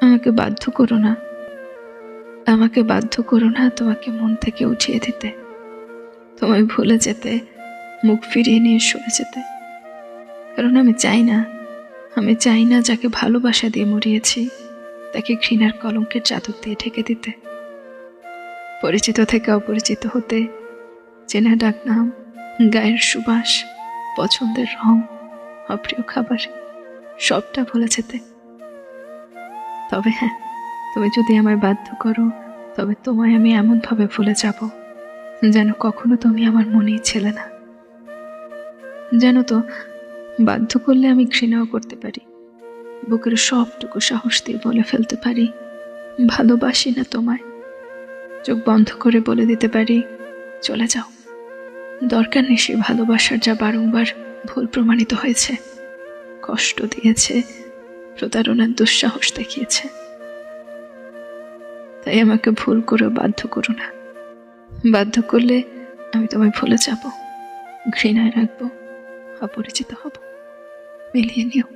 আমাকে বাধ্য করো না, আমাকে বাধ্য করো না তোমাকে মন থেকে উঠিয়ে দিতে, তোমায় ভুলে যেতে, মুখ ফিরিয়ে নিয়ে সরে যেতে। কারণ আমি চাই না যাকে ভালোবাসা দিয়ে মরিয়েছি তাকে ঘৃণার কলঙ্কের চাদর দিয়ে ঢেকে দিতে। পরিচিত থেকে অপরিচিত হতে, চেনা ডাক নাম, গায়ের সুবাস, পছন্দের রং, অপ্রিয় খাবার সবটা ভুলে যেতে। তবে হ্যাঁ, তুমি যদি আমায় বাধ্য করো, তবে তোমায় আমি এমনভাবে ভুলে যাব যেন কখনো তুমি আমার মনেই ছিলে না। জানো তো, বাধ্য করলে আমি ঘৃণাও করতে পারি, বুকের সবটুকু সাহস দিয়ে বলে ফেলতে পারি ভালোবাসি না তোমায়। চোখ বন্ধ করে বলে দিতে পারি চলে যাও। দরকার নেই সে ভালোবাসার যা বারংবার ভুল প্রমাণিত হয়েছে, কষ্ট দিয়েছে, প্রতারণার দুঃসাহস দেখিয়েছে। তাই আমাকে ভুল করে বাধ্য করো না। বাধ্য করলে আমি তোমায় ভুলে যাব, ঘৃণায় রাখবো, অপরিচিত হব। মিলিয়ে নিও।